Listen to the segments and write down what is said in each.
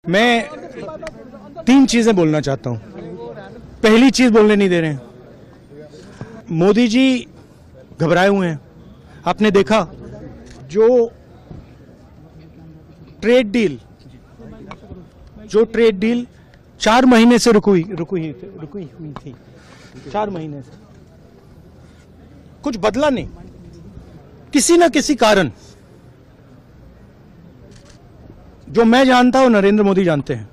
मैं तीन चीजें बोलना चाहता हूं। पहली चीज बोलने नहीं दे रहे हैं। मोदी जी घबराए हुए हैं। आपने देखा जो ट्रेड डील 4 महीने से रुकी हुई थी 4 महीने से कुछ बदला नहीं। किसी न किसी कारण जो मैं जानता हूं नरेंद्र मोदी जानते हैं।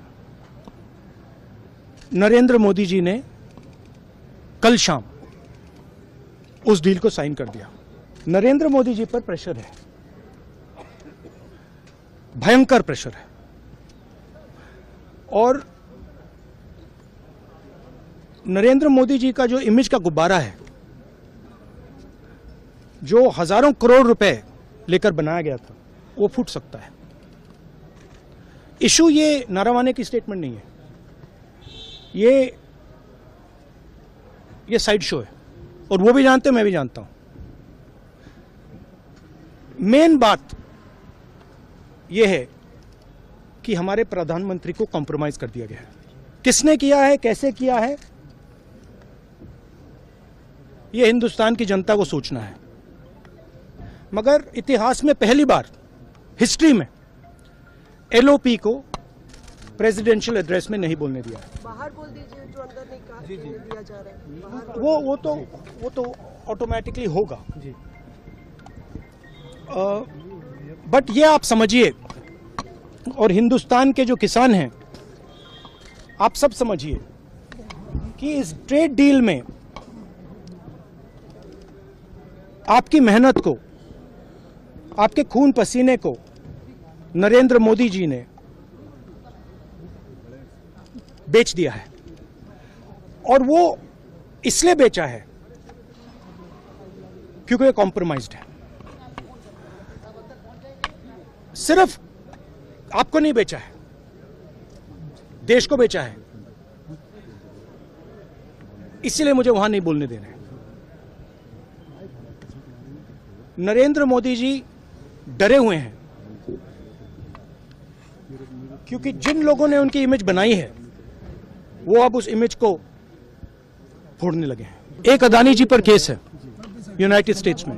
नरेंद्र मोदी जी ने कल शाम उस डील को साइन कर दिया। नरेंद्र मोदी जी पर प्रेशर है, भयंकर प्रेशर है। और नरेंद्र मोदी जी का जो इमेज का गुब्बारा है, जो हजारों करोड़ रुपए लेकर बनाया गया था, वो फूट सकता है। इशू ये नारावाने की स्टेटमेंट नहीं है, ये साइड शो है। और वो भी जानते हैं, मैं भी जानता हूं। मेन बात यह है कि हमारे प्रधानमंत्री को कॉम्प्रोमाइज कर दिया गया है। किसने किया है, कैसे किया है, यह हिंदुस्तान की जनता को सोचना है। मगर इतिहास में पहली बार हिस्ट्री में एलओपी को प्रेसिडेंशियल एड्रेस में नहीं बोलने दिया। बाहर बोल दीजिए, जो अंदर नहीं कहा दिया जा रहा है। वो तो ऑटोमेटिकली होगा जी। बट ये आप समझिए, और हिंदुस्तान के जो किसान हैं, आप सब समझिए कि इस ट्रेड डील में आपकी मेहनत को, आपके खून पसीने को नरेंद्र मोदी जी ने बेच दिया है। और वो इसलिए बेचा है क्योंकि ये कॉम्प्रोमाइज्ड है। सिर्फ आपको नहीं बेचा है, देश को बेचा है। इसीलिए मुझे वहां नहीं बोलने दे रहे। नरेंद्र मोदी जी डरे हुए हैं क्योंकि जिन लोगों ने उनकी इमेज बनाई है, वो अब उस इमेज को फोड़ने लगे हैं। एक अदानी जी पर केस है यूनाइटेड स्टेट्स में।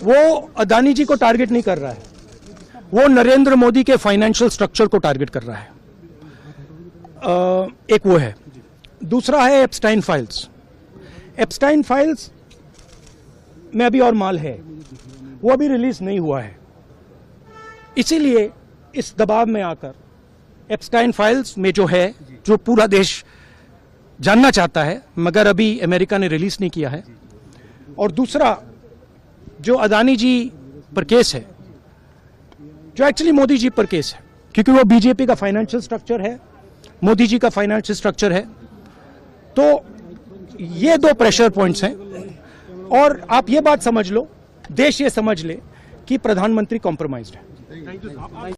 वो अदानी जी को टारगेट नहीं कर रहा है, वो नरेंद्र मोदी के फाइनेंशियल स्ट्रक्चर को टारगेट कर रहा है। एक वो है। दूसरा है एप्स्टाइन फाइल्स। एप्स्टाइन फाइल्स में अभी और माल है, वो अभी रिलीज नहीं हुआ है। इसीलिए इस दबाव में आकर एप्स्टाइन फाइल्स में जो पूरा देश जानना चाहता है, मगर अभी अमेरिका ने रिलीज नहीं किया है। और दूसरा जो अदानी जी पर केस है, जो एक्चुअली मोदी जी पर केस है, क्योंकि वो बीजेपी का फाइनेंशियल स्ट्रक्चर है, मोदी जी का फाइनेंशियल स्ट्रक्चर है। तो ये 2 प्रेशर पॉइंट्स हैं। और आप ये बात समझ लो, देश ये समझ ले कि प्रधानमंत्री कॉम्प्रोमाइज्ड है।